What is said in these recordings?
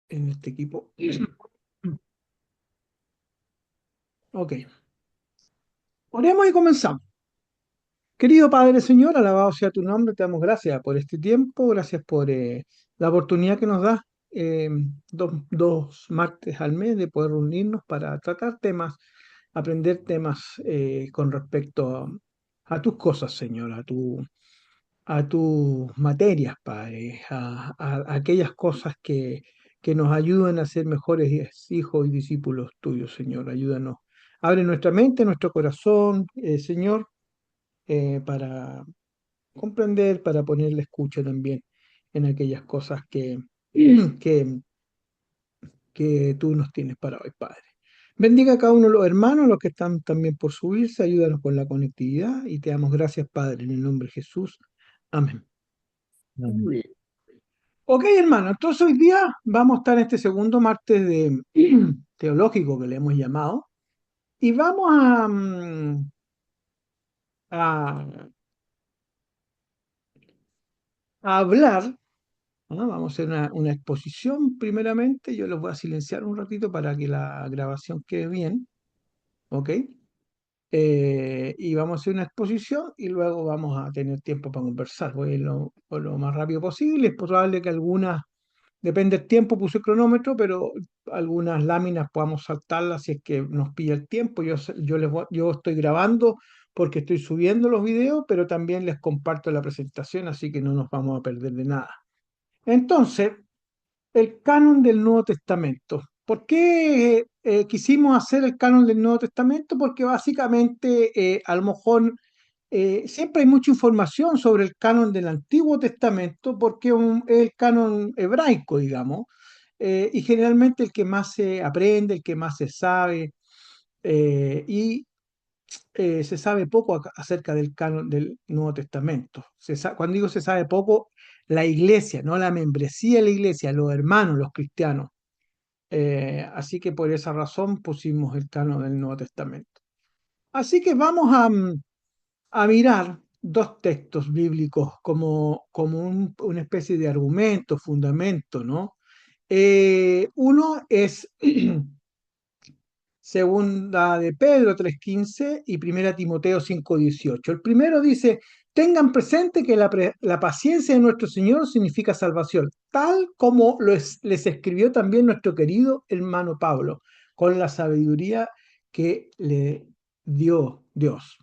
en este equipo. Ok. Oremos y comenzamos. Querido Padre Señor, alabado sea tu nombre, te damos gracias por este tiempo, gracias por la oportunidad que nos das eh, dos martes al mes de poder reunirnos para tratar temas, aprender temas con respecto a tus cosas, Señor, a tus materias, Padre, a aquellas cosas que nos ayudan a ser mejores hijos y discípulos tuyos, Señor. Ayúdanos. Abre nuestra mente, nuestro corazón, Señor, para comprender, para poner la escucha también en aquellas cosas que, que tú nos tienes para hoy, Padre. Bendiga a cada uno de los hermanos, los que están también por subirse, ayúdanos con la conectividad y te damos gracias, Padre, en el nombre de Jesús. Amén. Amén. Ok, hermano, entonces hoy día vamos a estar en este segundo martes de teológico que le hemos llamado y vamos a, a hablar, ¿no? Vamos a hacer una exposición primeramente. Yo los voy a silenciar un ratito para que la grabación quede bien, ¿ok? Y vamos a hacer una exposición y luego vamos a tener tiempo para conversar. Voy a ir lo más rápido posible. Es probable que algunas, depende del tiempo, puse el cronómetro, pero algunas láminas podamos saltarlas si es que nos pilla el tiempo. Yo estoy grabando porque estoy subiendo los videos, pero también les comparto la presentación, así que no nos vamos a perder de nada. Entonces, el canon del Nuevo Testamento. ¿Por qué quisimos hacer el canon del Nuevo Testamento? Porque básicamente a lo mejor siempre hay mucha información sobre el canon del Antiguo Testamento porque es el canon hebraico, digamos, y generalmente el que más se aprende, el que más se sabe, y se sabe poco acerca del canon del Nuevo Testamento. Cuando digo se sabe poco, la iglesia, no la membresía de la iglesia, los hermanos, los cristianos. Así que por esa razón pusimos el canon del Nuevo Testamento. Así que vamos a mirar dos textos bíblicos como una especie de argumento, fundamento, ¿no? Uno es Segunda de Pedro 3:15 y Primera Timoteo 5:18. El primero dice, tengan presente que la paciencia de nuestro Señor significa salvación, tal como les escribió también nuestro querido hermano Pablo, con la sabiduría que le dio Dios.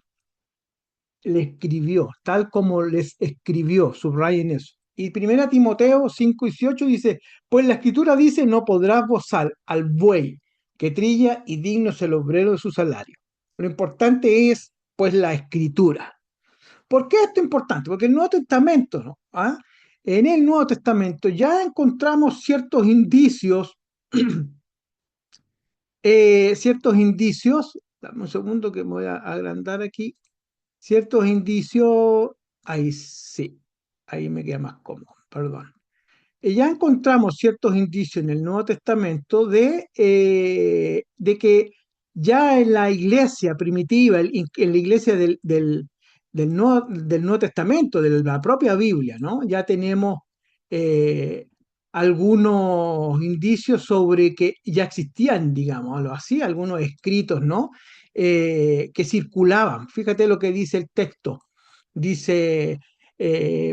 Le escribió, tal como les escribió, subrayen eso. Y Primera Timoteo 5:18 dice, pues la escritura dice, no podrás gozar al buey que trilla y digno es el obrero de su salario. Lo importante es, pues, la escritura. ¿Por qué esto es importante? Porque el Nuevo Testamento, ¿no? ¿Ah? En el Nuevo Testamento ya encontramos ciertos indicios, dame un segundo que me voy a agrandar aquí, ciertos indicios, ahí sí, ahí me queda más cómodo, perdón. Y ya encontramos ciertos indicios en el Nuevo Testamento de que ya en la iglesia primitiva, en la iglesia del Nuevo Testamento, de la propia Biblia, ¿no? Ya tenemos eh, algunos indicios sobre que ya existían, digámoslo así, algunos escritos, ¿no? Que circulaban. Fíjate lo que dice el texto. Dice,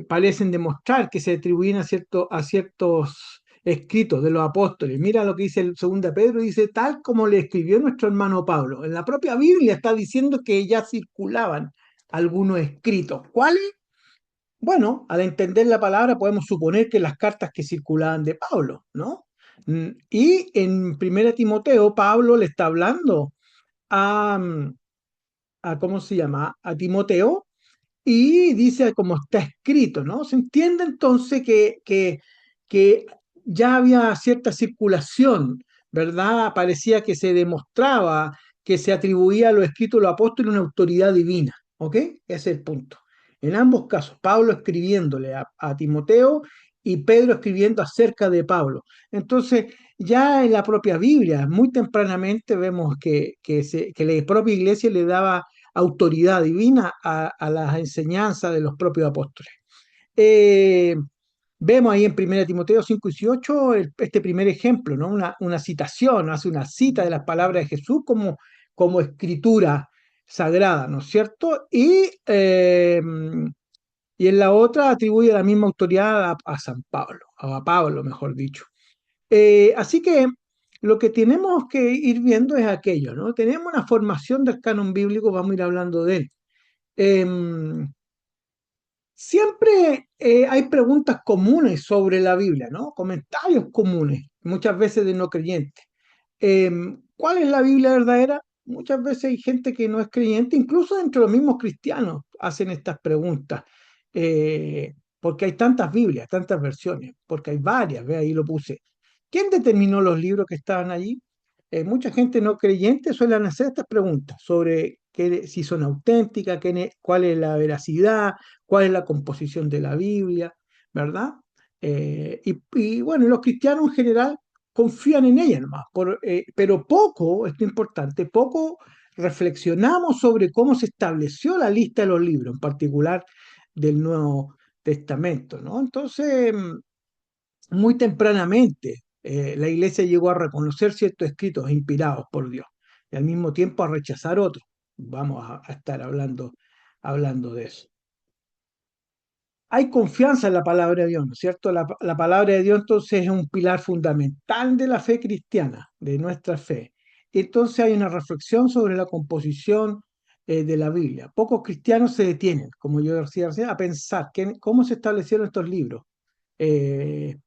parecen demostrar que se atribuyen a ciertos escritos de los apóstoles. Mira lo que dice el 2 Pedro, dice, tal como le escribió nuestro hermano Pablo. En la propia Biblia está diciendo que ya circulaban algunos escritos. ¿Cuáles? Bueno, al entender la palabra podemos suponer que las cartas que circulaban de Pablo, ¿no? Y en 1 Timoteo, Pablo le está hablando a ¿cómo se llama? A Timoteo y dice como está escrito, ¿no? Se entiende entonces que ya había cierta circulación, ¿verdad? Parecía que se demostraba que se atribuía a los escritos de los apóstoles una autoridad divina, ¿ok? Ese es el punto. En ambos casos, Pablo escribiéndole a Timoteo y Pedro escribiendo acerca de Pablo. Entonces, ya en la propia Biblia, muy tempranamente vemos que la propia iglesia le daba autoridad divina a las enseñanzas de los propios apóstoles. Eh, Vemos ahí en 1 Timoteo 5:18 este primer ejemplo, ¿no? Una citación, hace una cita de las palabras de Jesús como escritura sagrada, ¿no es cierto? Y en la otra atribuye la misma autoridad a San Pablo, a Pablo, mejor dicho. Así que lo que tenemos que ir viendo es aquello, ¿no? Tenemos una formación del canon bíblico, vamos a ir hablando de él. Em, Siempre hay preguntas comunes sobre la Biblia, ¿no? Comentarios comunes, muchas veces de no creyentes. ¿Cuál es la Biblia verdadera? Muchas veces hay gente que no es creyente, incluso entre los mismos cristianos hacen estas preguntas, porque hay tantas Biblias, tantas versiones, porque hay varias, ve ahí lo puse. ¿Quién determinó los libros que estaban allí? Mucha gente no creyente suele hacer estas preguntas sobre si son auténticas, cuál es la veracidad, cuál es la composición de la Biblia, ¿verdad? Y bueno, los cristianos en general confían en ella nomás, pero poco, esto es importante, poco reflexionamos sobre cómo se estableció la lista de los libros, en particular del Nuevo Testamento, ¿no? Entonces, muy tempranamente, la iglesia llegó a reconocer ciertos escritos inspirados por Dios y al mismo tiempo a rechazar otros. Vamos a estar hablando de eso. Hay confianza en la palabra de Dios, ¿no es cierto? La palabra de Dios entonces es un pilar fundamental de la fe cristiana, de nuestra fe. Entonces hay una reflexión sobre la composición de la Biblia. Pocos cristianos se detienen, como yo decía recién, a pensar cómo se establecieron estos libros. Eh,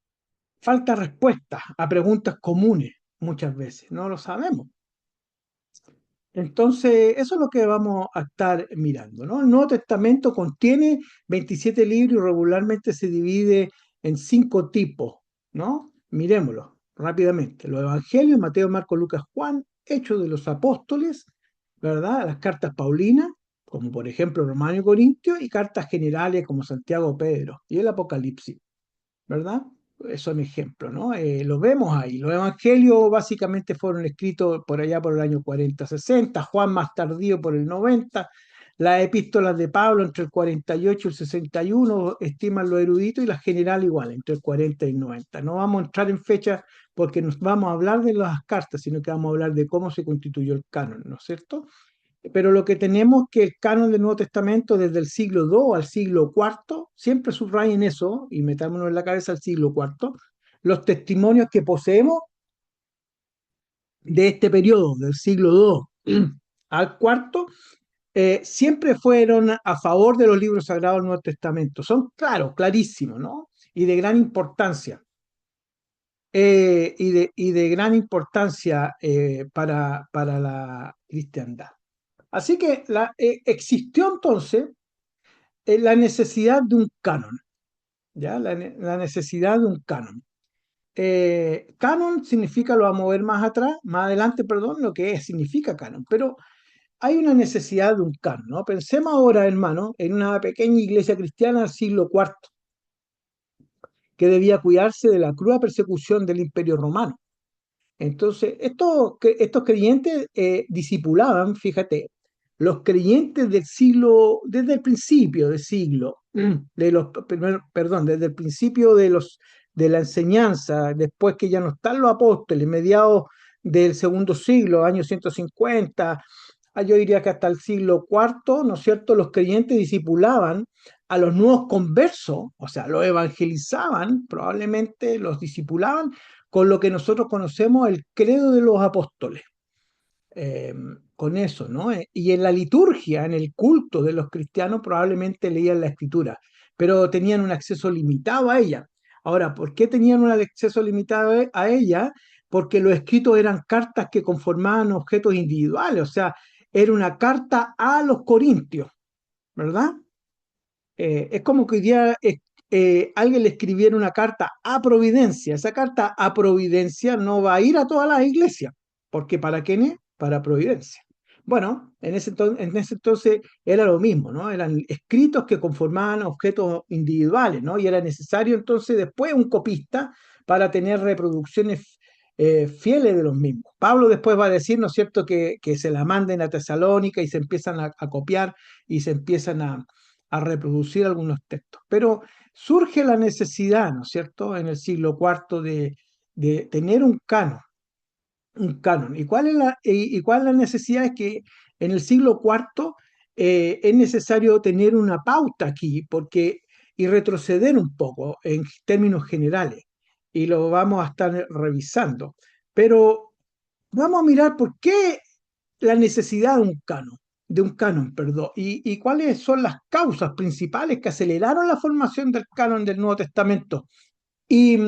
Falta respuesta a preguntas comunes muchas veces, no lo sabemos. Entonces, eso es lo que vamos a estar mirando, ¿no? El Nuevo Testamento contiene 27 libros y regularmente se divide en 5 tipos, ¿no? Mirémoslo rápidamente. Los Evangelios, Mateo, Marcos, Lucas, Juan, Hechos de los Apóstoles, ¿verdad? Las cartas Paulinas, como por ejemplo Romanos y Corintios, y cartas generales como Santiago, Pedro, y el Apocalipsis. ¿Verdad? Son ejemplos, ¿no? Lo vemos ahí. Los evangelios básicamente fueron escritos por allá por el año 40-60, Juan más tardío por el 90, las epístolas de Pablo entre el 48 y el 61, estiman los eruditos, y las general igual, entre el 40 y el 90. No vamos a entrar en fechas porque nos vamos a hablar de las cartas, sino que vamos a hablar de cómo se constituyó el canon, ¿no es cierto? Pero lo que tenemos que el canon del Nuevo Testamento desde el siglo II al siglo IV, siempre subrayen eso y metámonos en la cabeza al siglo IV, los testimonios que poseemos de este periodo, del siglo II al IV, siempre fueron a favor de los libros sagrados del Nuevo Testamento. Son claros, clarísimos, ¿no? Y de gran importancia. Y de gran importancia para la cristiandad. Así que existió entonces la necesidad de un canon, ¿ya? La necesidad de un canon. Canon significa, lo vamos a ver más atrás, más adelante, perdón, lo que significa canon, pero hay una necesidad de un canon, ¿no? Pensemos ahora, hermano, en una pequeña iglesia cristiana del siglo IV, que debía cuidarse de la cruda persecución del Imperio Romano. Entonces, estos creyentes discipulaban, fíjate, los creyentes del siglo, desde el principio del siglo, desde el principio de la enseñanza, después que ya no están los apóstoles, mediados del segundo siglo, años 150, yo diría que hasta el siglo IV, ¿no es cierto?, los creyentes discipulaban a los nuevos conversos, o sea, los evangelizaban, probablemente los discipulaban con lo que nosotros conocemos el credo de los apóstoles. Eh, con eso, ¿no? Y en la liturgia, en el culto de los cristianos, probablemente leían la escritura, pero tenían un acceso limitado a ella. Ahora, ¿por qué tenían un acceso limitado a ella? Porque los escritos eran cartas que conformaban objetos individuales, o sea, era una carta a los corintios, ¿verdad? Es como que hoy día alguien le escribiera una carta a Providencia. Esa carta a Providencia no va a ir a todas las iglesias, porque ¿para quién es? Para Providencia. Bueno, en ese entonces era lo mismo, ¿no? Eran escritos que conformaban objetos individuales, ¿no? Y era necesario entonces después un copista para tener reproducciones fieles de los mismos. Pablo después va a decir, ¿no es cierto?, que se la manden a Tesalónica y se empiezan a copiar y se empiezan a reproducir algunos textos. Pero surge la necesidad, ¿no es cierto?, en el siglo cuarto de tener un canon. ¿Y cuál es y cuál es la necesidad? Es que en el siglo cuarto es necesario tener una pauta aquí y retroceder un poco en términos generales. Y lo vamos a estar revisando. Pero vamos a mirar por qué la necesidad de un canon, perdón, y cuáles son las causas principales que aceleraron la formación del canon del Nuevo Testamento. Y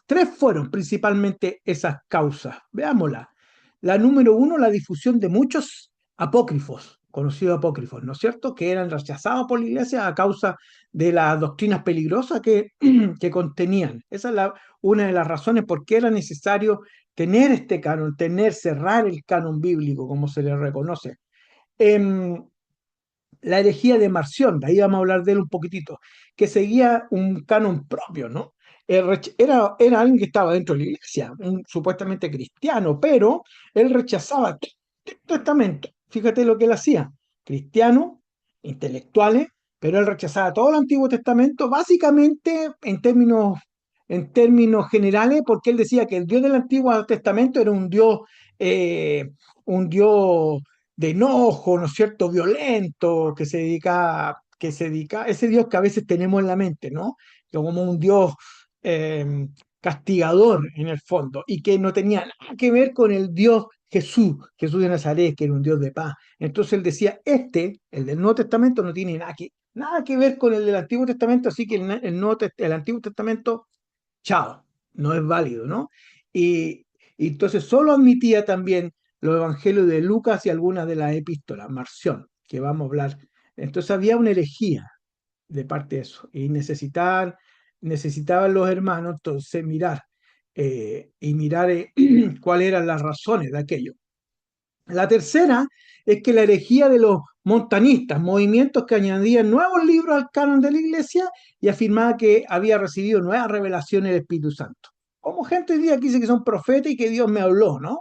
tres fueron principalmente esas causas. Veámosla. La número uno, la difusión de muchos apócrifos, conocidos apócrifos, ¿no es cierto?, que eran rechazados por la iglesia a causa de las doctrinas peligrosas que contenían. Esa es una de las razones por qué era necesario tener este canon, cerrar el canon bíblico, como se le reconoce. Em, la herejía de Marción, de ahí vamos a hablar de él un poquitito, que seguía un canon propio, ¿no? Era alguien que estaba dentro de la iglesia, supuestamente cristiano, pero él rechazaba todo el testamento. Fíjate lo que él hacía, cristiano, intelectuales, pero él rechazaba todo el Antiguo Testamento, básicamente en términos generales, porque él decía que el Dios del Antiguo Testamento era un Dios de enojo, ¿no es cierto?, violento, ese Dios que a veces tenemos en la mente, ¿no? Como un Dios eh, castigador en el fondo, y que no tenía nada que ver con el Dios Jesús de Nazaret, que era un Dios de paz. Entonces él decía, el del Nuevo Testamento, no tiene nada que ver con el del Antiguo Testamento, así que el Antiguo Testamento, chao, no es válido, ¿no? Y entonces solo admitía también los evangelios de Lucas y algunas de las epístolas, Marción, que vamos a hablar. Entonces había una herejía de parte de eso, y necesitaban los hermanos entonces mirar cuáles eran las razones de aquello. La tercera es que la herejía de los montanistas, movimientos que añadían nuevos libros al canon de la iglesia y afirmaba que había recibido nuevas revelaciones del Espíritu Santo. Como gente hoy día que dice que son profetas y que Dios me habló, ¿no?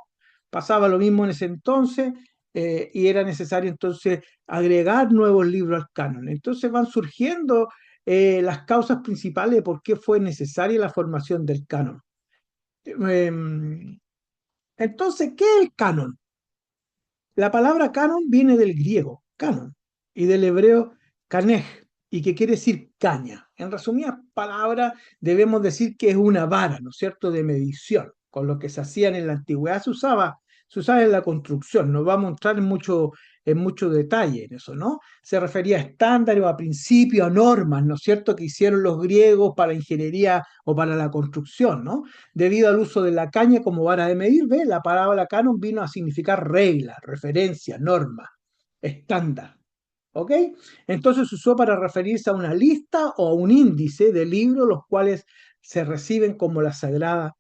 Pasaba lo mismo en ese entonces, y era necesario entonces agregar nuevos libros al canon. Entonces van surgiendo las causas principales de por qué fue necesaria la formación del canon. Em, entonces, ¿qué es el canon? La palabra canon viene del griego, canon, y del hebreo kanej, y que quiere decir caña. En resumidas palabras, debemos decir que es una vara, ¿no es cierto?, de medición. Con lo que se hacían en la antigüedad se usaba en la construcción. No vamos a entrar en mucho detalle en eso, ¿no? Se refería a estándares, a principios, a normas, ¿no es cierto?, que hicieron los griegos para la ingeniería o para la construcción, ¿no? Debido al uso de la caña como vara de medir, ¿ve? La palabra canon vino a significar regla, referencia, norma, estándar. ¿Ok? Entonces se usó para referirse a una lista o a un índice de libros los cuales se reciben como la Sagrada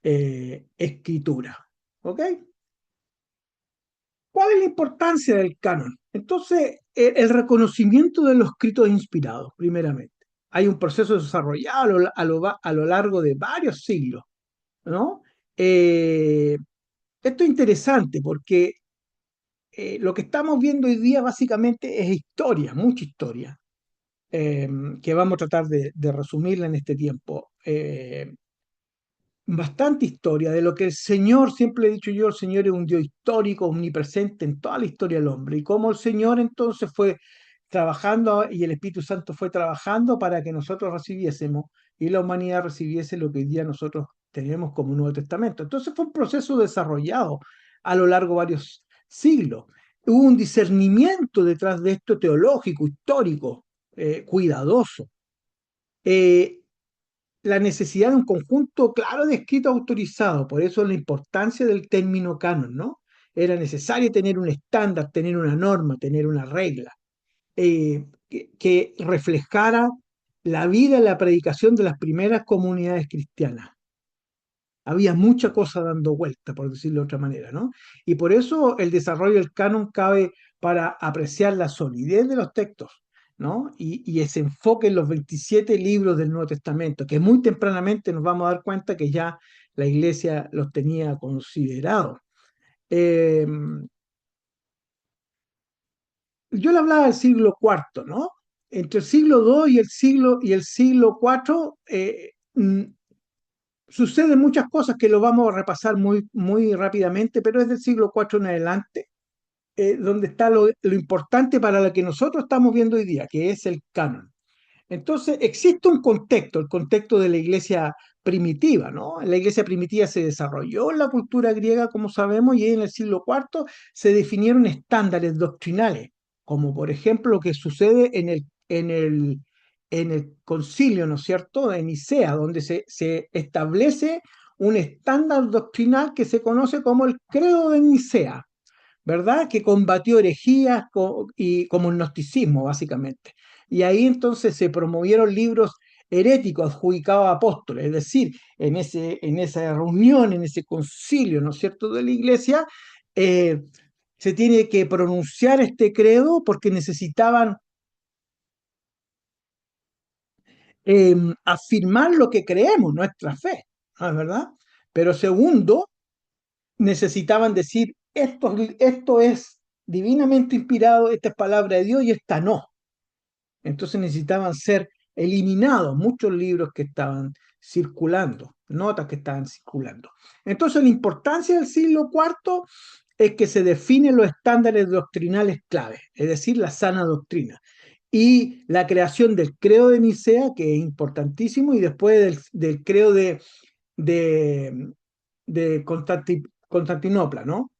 Escritura. ¿Ok? ¿Cuál es la importancia del canon? Entonces, el reconocimiento de los escritos inspirados, primeramente. Hay un proceso desarrollado a lo largo de varios siglos, ¿no? Eh, Esto es interesante porque lo que estamos viendo hoy día básicamente es historia, mucha historia, que vamos a tratar de resumirla en este tiempo. Bastante historia de lo que el Señor, siempre he dicho yo, el Señor es un Dios histórico, omnipresente en toda la historia del hombre, y cómo el Señor entonces fue trabajando y el Espíritu Santo fue trabajando para que nosotros recibiésemos y la humanidad recibiese lo que hoy día nosotros tenemos como Nuevo Testamento. Entonces fue un proceso desarrollado a lo largo de varios siglos. Hubo un discernimiento detrás de esto teológico, histórico, cuidadoso. Eh, la necesidad de un conjunto claro de escritos autorizados, por eso la importancia del término canon, ¿no? Era necesario tener un estándar, tener una norma, tener una regla, que reflejara la vida y la predicación de las primeras comunidades cristianas. Había mucha cosa dando vuelta, por decirlo de otra manera, ¿no? Y por eso el desarrollo del canon cabe para apreciar la solidez de los textos, ¿no? Y ese enfoque en los 27 libros del Nuevo Testamento, que muy tempranamente nos vamos a dar cuenta que ya la iglesia los tenía considerados. Eh, yo le hablaba del siglo cuarto, ¿no? entre el siglo II y el siglo IV suceden muchas cosas que lo vamos a repasar muy rápidamente, pero es del siglo IV en adelante, donde está lo importante para lo que nosotros estamos viendo hoy día, que es el canon. Entonces, existe un contexto, el contexto de la iglesia primitiva, ¿no? La iglesia primitiva se desarrolló en la cultura griega, como sabemos, y en el siglo IV se definieron estándares doctrinales, como por ejemplo lo que sucede en el concilio, ¿no es cierto?, de Nicea, donde se establece un estándar doctrinal que se conoce como el Credo de Nicea, ¿verdad? Que combatió herejías y como el gnosticismo, básicamente. Y ahí entonces se promovieron libros heréticos adjudicados a apóstoles, es decir, en esa reunión, en ese concilio, ¿no es cierto?, de la iglesia, eh, se tiene que pronunciar este credo porque necesitaban afirmar lo que creemos, nuestra fe, ¿no es verdad? Pero segundo, necesitaban decir, esto es divinamente inspirado, esta es palabra de Dios y esta no. Entonces necesitaban ser eliminados muchos libros que estaban circulando, notas que estaban circulando. Entonces la importancia del siglo IV es que se definen los estándares doctrinales claves, es decir, la sana doctrina. Y la creación del credo de Nicea, que es importantísimo, y después del credo de, de Constantinopla, ¿no?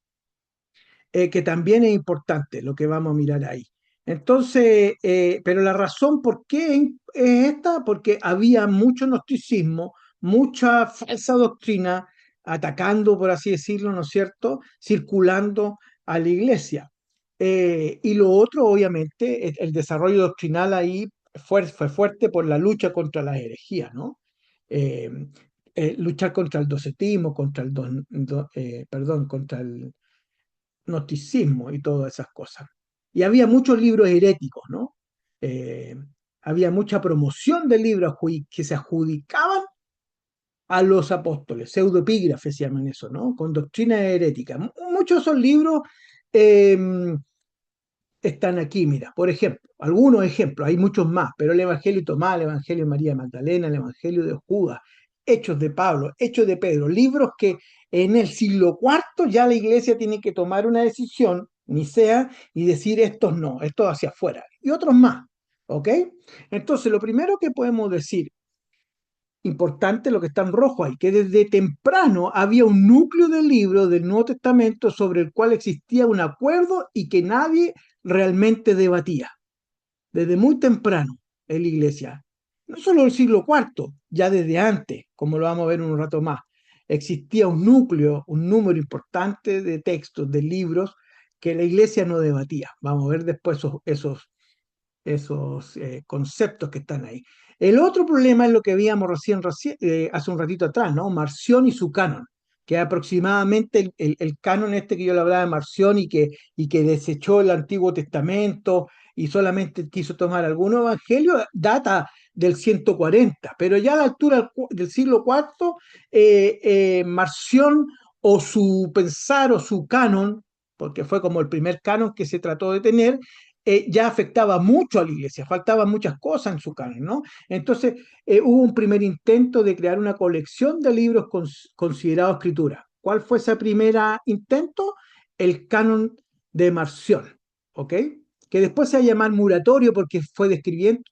Que también es importante lo que vamos a mirar ahí. Entonces, pero la razón por qué es esta, porque había mucho gnosticismo, mucha falsa doctrina atacando, por así decirlo, ¿no es cierto?, circulando a la iglesia. Y lo otro, obviamente, el desarrollo doctrinal ahí fue fuerte por la lucha contra las herejías, ¿no? Eh, luchar contra el docetismo, perdón, contra el gnosticismo y todas esas cosas. Y había muchos libros heréticos, ¿no? Eh, Había mucha promoción de libros que se adjudicaban a los apóstoles, pseudoepígrafes se llaman eso, ¿no? Con doctrina herética. Muchos de esos libros eh, están aquí, mira, por ejemplo, algunos ejemplos, hay muchos más, pero el Evangelio de Tomás, el Evangelio de María Magdalena, el Evangelio de Judas, Hechos de Pablo, Hechos de Pedro, libros que en el siglo IV ya la iglesia tiene que tomar una decisión, Nicea, y decir estos no, estos hacia afuera, y otros más, ¿ok? Entonces, lo primero que podemos decir, importante lo que está en rojo ahí, que desde temprano había un núcleo de libros del Nuevo Testamento sobre el cual existía un acuerdo y que nadie realmente debatía. Desde muy temprano en la iglesia. No solo el siglo IV, ya desde antes, como lo vamos a ver en un rato más, existía un núcleo, un número importante de textos, de libros que la iglesia no debatía. Vamos a ver después esos conceptos que están ahí. El otro problema es lo que veíamos hace un ratito atrás, ¿no? Marción y su canon, que es aproximadamente el canon este que yo le hablaba de Marción y que desechó el Antiguo Testamento y solamente quiso tomar algunos evangelios, data del 140, pero ya a la altura del siglo IV, Marción o su pensar o su canon, porque fue como el primer canon que se trató de tener, ya afectaba mucho a la iglesia, faltaban muchas cosas en su canon, ¿no? Entonces, hubo un primer intento de crear una colección de libros considerados escritura. ¿Cuál fue ese primer intento? El canon de Marción, ¿ok? Que después se va a llamar Muratorio porque fue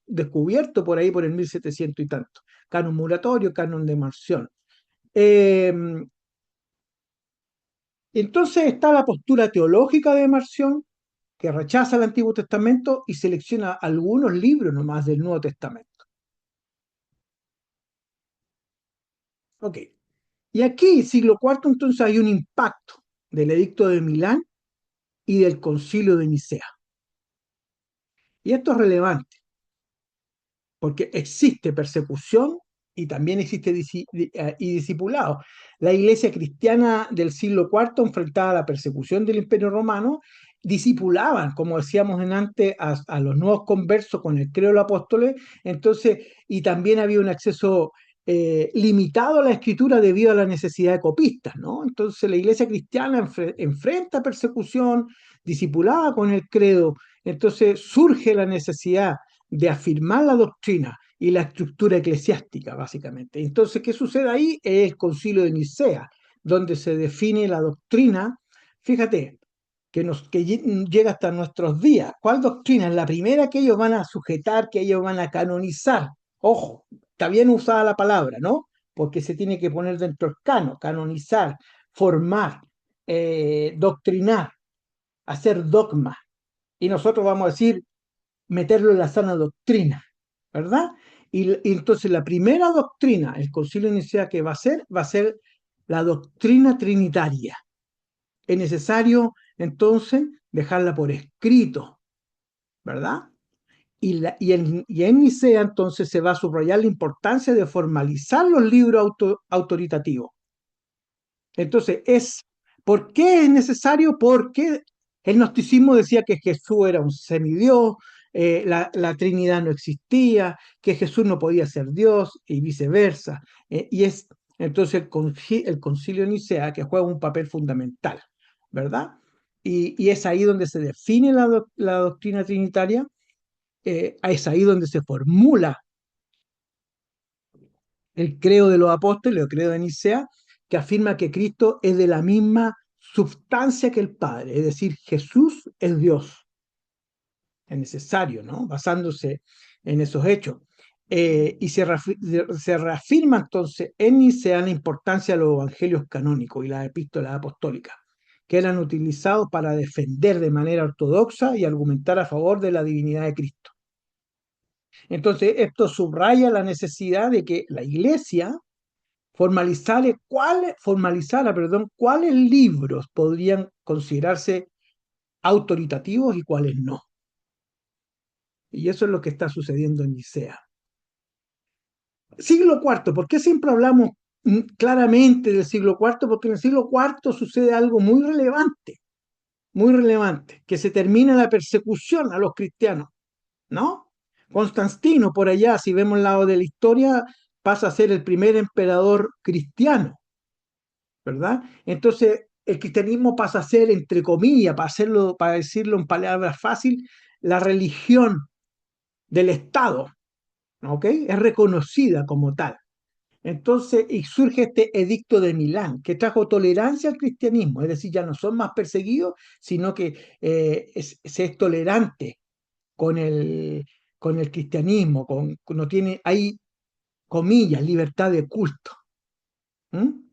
descubierto por ahí por el 1700 y tanto. Canon Muratorio, canon de Marción. Eh, entonces está la postura teológica de Marción, que rechaza el Antiguo Testamento y selecciona algunos libros nomás del Nuevo Testamento. Ok. Y aquí, siglo IV, entonces hay un impacto del Edicto de Milán y del Concilio de Nicea. Y esto es relevante, porque existe persecución y también existe discipulado. La iglesia cristiana del siglo IV, enfrentada a la persecución del Imperio Romano, discipulaban, como decíamos en antes, a los nuevos conversos con el credo de los apóstoles, entonces, y también había un acceso limitado a la escritura debido a la necesidad de copistas, ¿no? Entonces la iglesia cristiana enfrenta persecución, discipulada con el credo, entonces surge la necesidad de afirmar la doctrina y la estructura eclesiástica, básicamente. Entonces, ¿qué sucede ahí? Es el Concilio de Nicea, donde se define la doctrina. Fíjate, que llega hasta nuestros días. ¿Cuál doctrina? Es la primera que ellos van a sujetar, que ellos van a canonizar. Ojo, está bien usada la palabra, ¿no? Porque se tiene que poner dentro del canonizar, formar, doctrinar, hacer dogma. Y nosotros vamos a decir, meterlo en la sana doctrina, ¿verdad? Y entonces la primera doctrina, el concilio inicial que va a ser la doctrina trinitaria. Es necesario entonces dejarla por escrito, ¿verdad? Y en Nicea entonces se va a subrayar la importancia de formalizar los libros autoritativos. Entonces, ¿por qué es necesario? Porque el gnosticismo decía que Jesús era un semidios, la Trinidad no existía, que Jesús no podía ser Dios y viceversa. Y es entonces el concilio de Nicea que juega un papel fundamental, ¿verdad? Y es ahí donde se define la doctrina trinitaria, es ahí donde se formula el credo de los apóstoles, el credo de Nicea, que afirma que Cristo es de la misma sustancia que el Padre, es decir, Jesús es Dios. Es necesario, ¿no? Basándose en esos hechos. Y se reafirma entonces en Nicea la importancia de los evangelios canónicos y las epístolas apostólicas, que eran utilizados para defender de manera ortodoxa y argumentar a favor de la divinidad de Cristo. Entonces, esto subraya la necesidad de que la Iglesia formalizara, perdón, cuáles libros podrían considerarse autoritativos y cuáles no. Y eso es lo que está sucediendo en Nicea. Siglo IV, ¿por qué siempre hablamos claramente del siglo IV? Porque en el siglo IV sucede algo muy relevante, que se termina la persecución a los cristianos, ¿no? Constantino, por allá, si vemos el lado de la historia, pasa a ser el primer emperador cristiano, ¿verdad? Entonces, el cristianismo pasa a ser, entre comillas, para decirlo en palabras fáciles, la religión del Estado, ¿ok? Es reconocida como tal. Entonces, y surge este edicto de Milán, que trajo tolerancia al cristianismo, es decir, ya no son más perseguidos, sino que se es tolerante con con el cristianismo, no tiene, hay comillas, libertad de culto.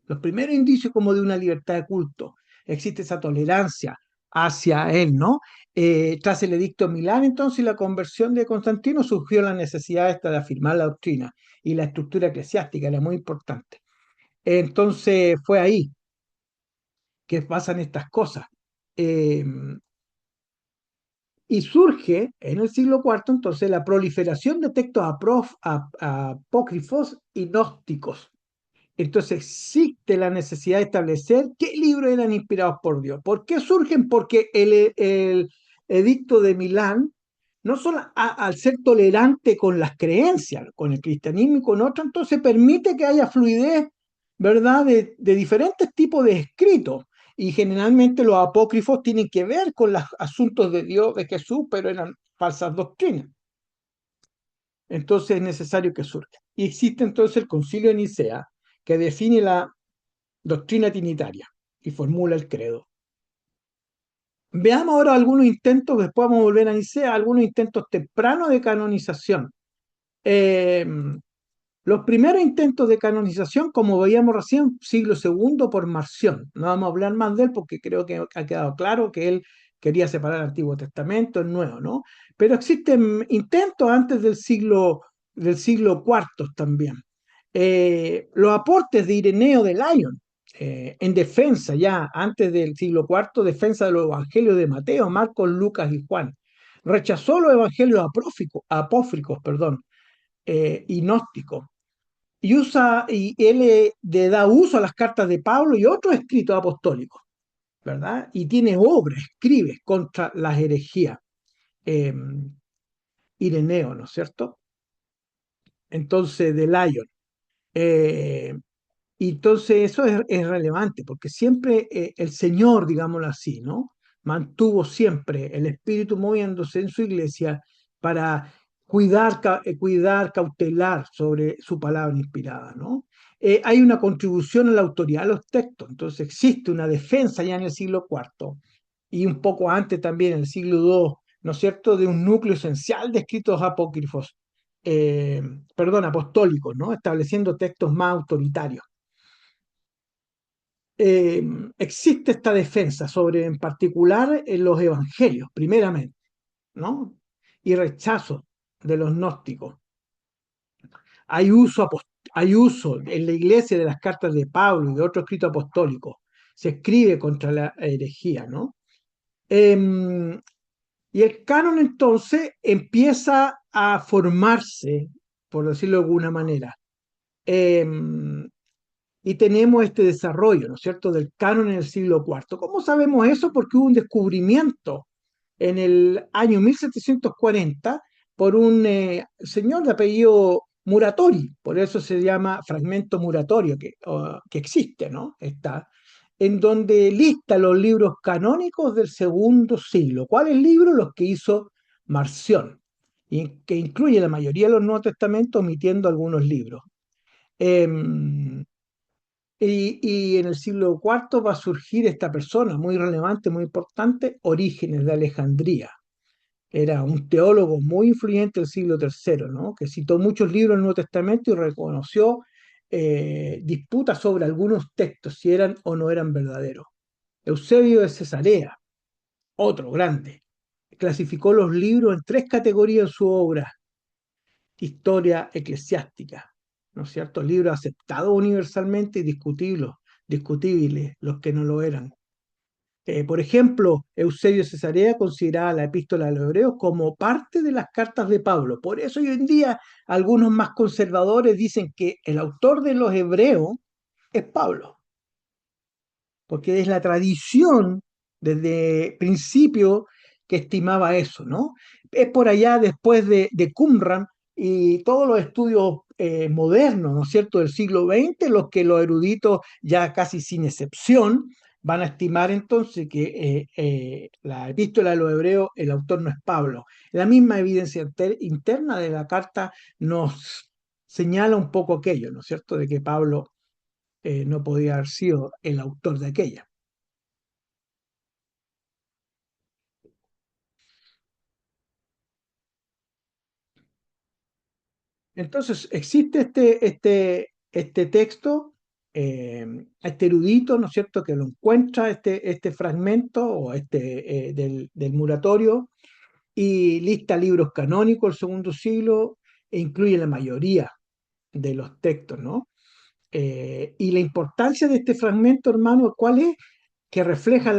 Los primeros indicios como de una libertad de culto, existe esa tolerancia hacia él, ¿no? Tras el edicto de Milán, entonces, y la conversión de Constantino, surgió la necesidad esta de afirmar la doctrina y la estructura eclesiástica, era muy importante. Entonces, fue ahí que pasan estas cosas. Eh, y surge en el siglo IV, entonces, la proliferación de textos apócrifos y gnósticos. Entonces existe la necesidad de establecer qué libros eran inspirados por Dios. ¿Por qué surgen? Porque el edicto de Milán, no solo al ser tolerante con las creencias, con el cristianismo y con otros, entonces permite que haya fluidez, ¿verdad?, de diferentes tipos de escritos. Y generalmente los apócrifos tienen que ver con los asuntos de Dios, de Jesús, pero eran falsas doctrinas. Entonces es necesario que surja. Y existe entonces el Concilio de Nicea, que define la doctrina trinitaria y formula el credo. Veamos ahora algunos intentos, después vamos a volver a Nicea, algunos intentos tempranos de canonización. Eh, los primeros intentos de canonización, como veíamos recién, siglo segundo por Marción. No vamos a hablar más de él porque creo que ha quedado claro que él quería separar el Antiguo Testamento, el Nuevo, ¿no? Pero existen intentos antes del siglo cuarto también. Los aportes de Ireneo de Lyon, en defensa ya antes del siglo cuarto, defensa de los evangelios de Mateo, Marcos, Lucas y Juan. Rechazó los evangelios apócrifos, perdón, y gnósticos. Y él le da uso a las cartas de Pablo y otros escritos apostólicos, ¿verdad? Y tiene obras, escribe contra las herejías. eh, Ireneo, ¿no es cierto? Entonces, de Lyon. Eh, Y entonces eso es relevante, porque siempre el Señor, digámoslo así, ¿no? Mantuvo siempre el Espíritu moviéndose en su iglesia para cuidar, cautelar sobre su palabra inspirada, ¿no? Hay una contribución a la autoridad de los textos, entonces existe una defensa ya en el siglo cuarto y un poco antes también, en el siglo II, ¿no es cierto?, de un núcleo esencial de escritos apócrifos, eh, perdón, apostólicos, ¿no?, estableciendo textos más autoritarios. Eh, Existe esta defensa sobre, en particular, en los evangelios, primeramente, ¿no? Y rechazo de los gnósticos. Hay uso en la iglesia de las cartas de Pablo y de otros escritos apostólicos. Se escribe contra la herejía, ¿no? Em, y el canon entonces empieza a formarse, por decirlo de alguna manera. Em, y tenemos este desarrollo, ¿no es cierto?, del canon en el siglo cuarto. ¿Cómo sabemos eso? Porque hubo un descubrimiento en el año 1740 por un señor de apellido Muratori, por eso se llama fragmento muratorio que existe, ¿no? Está, en donde lista los libros canónicos del segundo siglo. ¿Cuáles libros? Los que hizo Marción, y que incluye la mayoría de los Nuevos Testamentos, omitiendo algunos libros. Em, y en el siglo cuarto va a surgir esta persona muy relevante, muy importante, Orígenes de Alejandría. Era un teólogo muy influyente del siglo tercero, ¿no?, que citó muchos libros del Nuevo Testamento y reconoció disputas sobre algunos textos, si eran o no eran verdaderos. Eusebio de Cesarea, otro grande, clasificó los libros en tres categorías en su obra: historia eclesiástica, ¿no es cierto?, libros aceptados universalmente y discutibles los que no lo eran. Por ejemplo, Eusebio de Cesarea consideraba la epístola a los hebreos como parte de las cartas de Pablo. Por eso hoy en día algunos más conservadores dicen que el autor de los hebreos es Pablo, porque es la tradición desde principio que estimaba eso, ¿no? Es por allá después de Qumran y todos los estudios modernos, ¿no es cierto?, del siglo XX, los que los eruditos, ya casi sin excepción, van a estimar entonces que la epístola de los hebreos, el autor no es Pablo. La misma evidencia interna de la carta nos señala un poco aquello, ¿no es cierto?, de que Pablo no podía haber sido el autor de aquella. Entonces, existe este texto, este erudito, ¿no es cierto?, que lo encuentra, este fragmento o del Muratorio, y lista libros canónicos del segundo siglo e incluye la mayoría de los textos, ¿no? Y la importancia de este fragmento, hermano, ¿cuál es? Que refleja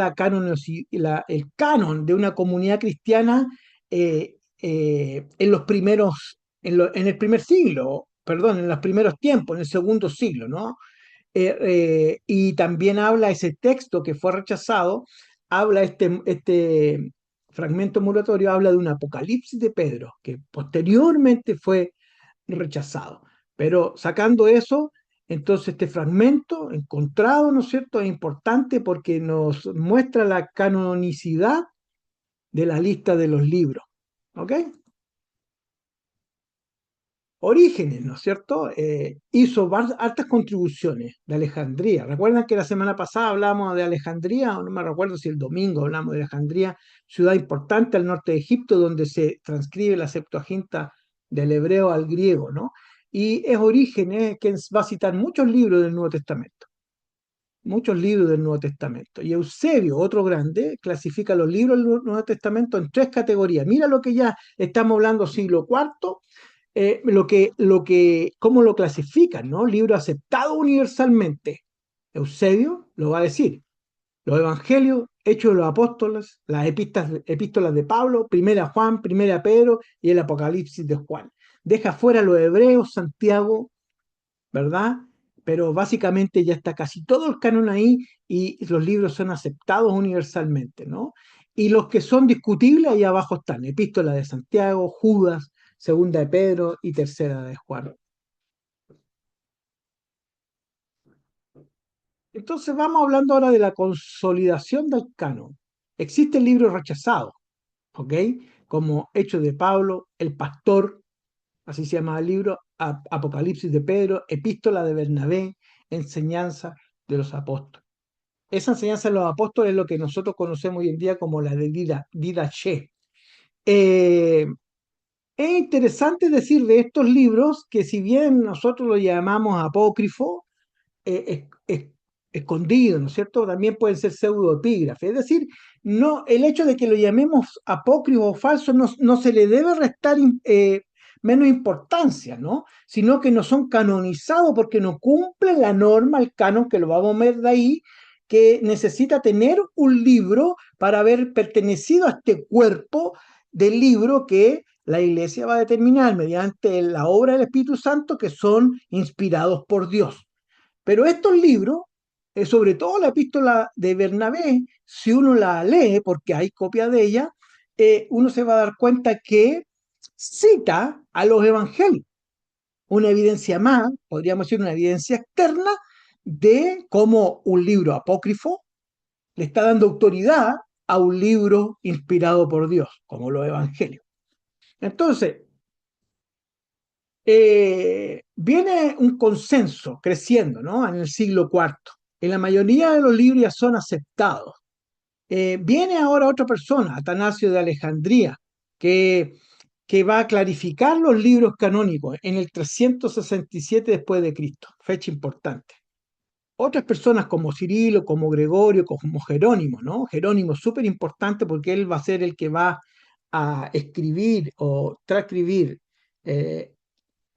el canon de una comunidad cristiana en los en el primer siglo, perdón, en los primeros tiempos, en el segundo siglo, ¿no? Y también habla ese texto que fue rechazado, habla este fragmento moratorio, habla de un apocalipsis de Pedro, que posteriormente fue rechazado. Pero sacando eso, entonces este fragmento encontrado, ¿no es cierto?, es importante porque nos muestra la canonicidad de la lista de los libros. ¿Ok? Orígenes, ¿no es cierto? Hizo hartas contribuciones de Alejandría. ¿Recuerdan que la semana pasada hablamos de Alejandría? O no me recuerdo si el domingo hablamos de Alejandría, ciudad importante al norte de Egipto, donde se transcribe la Septuaginta del hebreo al griego, ¿no? Y es Orígenes quien va a citar muchos libros del Nuevo Testamento. Muchos libros del Nuevo Testamento. Y Eusebio, otro grande, clasifica los libros del Nuevo Testamento en tres categorías. Mira lo que ya estamos hablando, siglo cuarto, cómo lo clasifican, ¿no? Libro aceptado universalmente. Eusebio lo va a decir. Los evangelios, Hechos de los Apóstoles, las epístolas de Pablo, Primera Juan, Primera Pedro y el Apocalipsis de Juan. Deja fuera los hebreos, Santiago, ¿verdad? Pero básicamente ya está casi todo el canon ahí y los libros son aceptados universalmente, ¿no? Y los que son discutibles ahí abajo están: Epístola de Santiago, Judas, Segunda de Pedro y Tercera de Juan. Entonces vamos hablando ahora de la consolidación del canon. Existen libros rechazados, ¿ok? como Hechos de Pablo, El Pastor, así se llama el libro, Apocalipsis de Pedro, Epístola de Bernabé, Enseñanza de los Apóstoles. Esa enseñanza de los apóstoles es lo que nosotros conocemos hoy en día como la de Didache. Eh, es interesante decir de estos libros que si bien nosotros los llamamos apócrifo, escondido, ¿no es cierto? También pueden ser pseudoepígrafes. Es decir, no, el hecho de que lo llamemos apócrifo o falso no se le debe restar menos importancia, ¿no? Sino que no son canonizados porque no cumplen la norma, el canon, que lo vamos a ver de ahí, que necesita tener un libro para haber pertenecido a este cuerpo del libro que la Iglesia va a determinar mediante la obra del Espíritu Santo que son inspirados por Dios. Pero estos libros, sobre todo la epístola de Bernabé, si uno la lee, porque hay copia de ella, uno se va a dar cuenta que cita a los evangelios. Una evidencia más, podríamos decir una evidencia externa, de cómo un libro apócrifo le está dando autoridad a un libro inspirado por Dios, como los evangelios. Entonces, viene un consenso creciendo, ¿no? En el siglo IV. En la mayoría de los libros ya son aceptados. Viene ahora otra persona, Atanasio de Alejandría, que, que va a clarificar los libros canónicos en el 367 después de Cristo, fecha importante. Otras personas como Cirilo, como Gregorio, como Jerónimo, ¿no? Jerónimo es súper importante porque él va a ser el que va a escribir o transcribir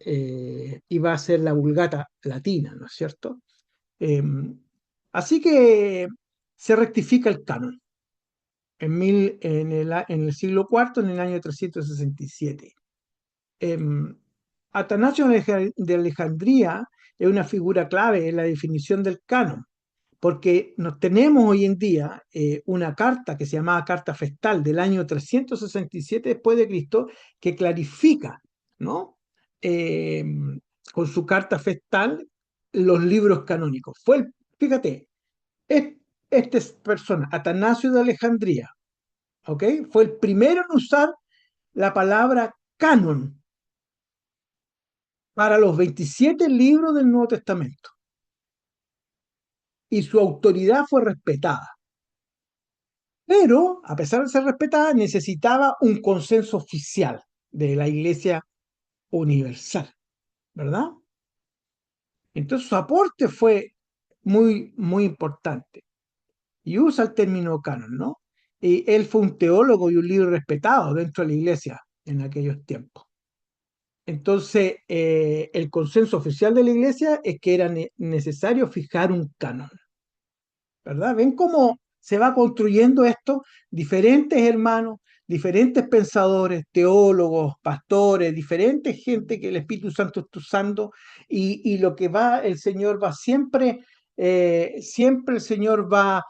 y va a ser la Vulgata latina, ¿no es cierto? Eh, Así que se rectifica el canon en el siglo IV, en el año 367. Eh, Atanasio de Alejandría es una figura clave en la definición del canon, porque nos tenemos hoy en día una carta que se llamaba Carta Festal del año 367 después de Cristo, que clarifica, ¿no? Eh, con su Carta Festal los libros canónicos. Fíjate, esta persona, Atanasio de Alejandría, ¿ok? Fue el primero en usar la palabra canon para los 27 libros del Nuevo Testamento y su autoridad fue respetada. Pero, a pesar de ser respetada, necesitaba un consenso oficial de la Iglesia Universal, ¿verdad? Entonces su aporte fue muy importante. Y usa el término canon, ¿no? Y él fue un teólogo y un líder respetado dentro de la Iglesia en aquellos tiempos. Entonces, el consenso oficial de la Iglesia es que era necesario fijar un canon. ¿Verdad? ¿Ven cómo se va construyendo esto? Diferentes hermanos, diferentes pensadores, teólogos, pastores, diferentes gente que el Espíritu Santo está usando y lo que va, el Señor va siempre, siempre el Señor va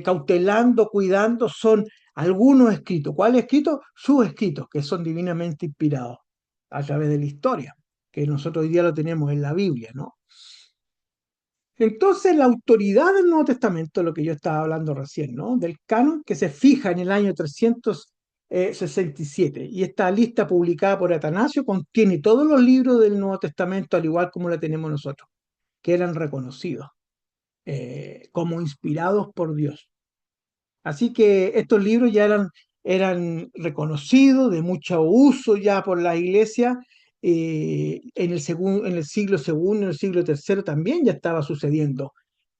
cautelando, cuidando, son algunos escritos. ¿Cuáles escritos? Sus escritos, que son divinamente inspirados a través de la historia, que nosotros hoy día lo tenemos en la Biblia, ¿no? Entonces, la autoridad del Nuevo Testamento, lo que yo estaba hablando recién, ¿no? Del canon que se fija en el año 367. Y esta lista publicada por Atanasio contiene todos los libros del Nuevo Testamento, al igual como la tenemos nosotros, que eran reconocidos como inspirados por Dios. Así que estos libros ya eran reconocidos, de mucho uso ya por la iglesia. En el siglo segundo, en el siglo tercero también ya estaba sucediendo.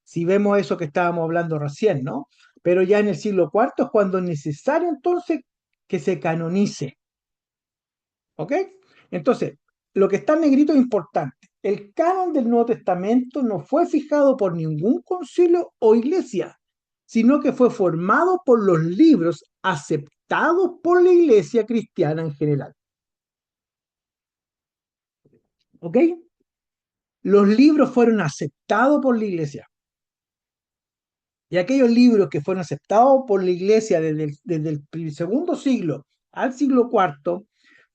Si vemos eso que estábamos hablando recién, ¿no? Pero ya en el siglo cuarto es cuando es necesario entonces que se canonice, ¿ok? Entonces, lo que está en negrito es importante. El canon del Nuevo Testamento no fue fijado por ningún concilio o iglesia, sino que fue formado por los libros aceptados por la iglesia cristiana en general. ¿Ok? Los libros fueron aceptados por la iglesia. Y aquellos libros que fueron aceptados por la iglesia desde el segundo siglo al siglo cuarto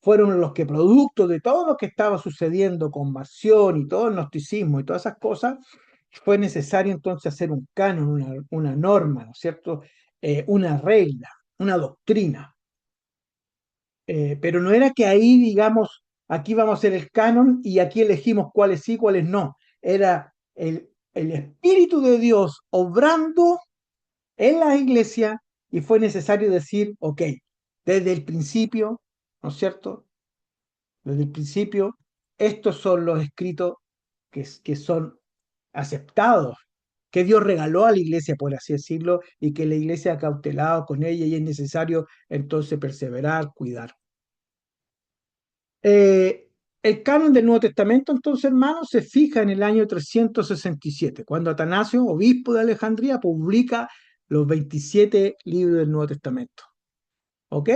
fueron los que, producto de todo lo que estaba sucediendo con Marción y todo el gnosticismo y todas esas cosas, fue necesario entonces hacer un canon, una norma, ¿no es cierto? Una regla, una doctrina. Pero no era que ahí, digamos, aquí vamos a hacer el canon y aquí elegimos cuáles sí, cuáles no. Era el Espíritu de Dios obrando en la iglesia y fue necesario decir, ok, desde el principio, ¿no es cierto? Desde el principio, estos son los escritos que son aceptados, que Dios regaló a la iglesia, por así decirlo, y que la iglesia ha cautelado con ella y es necesario entonces perseverar, cuidar. Eh, el canon del Nuevo Testamento, entonces, hermanos, se fija en el año 367, cuando Atanasio, obispo de Alejandría, publica los 27 libros del Nuevo Testamento. ¿Ok?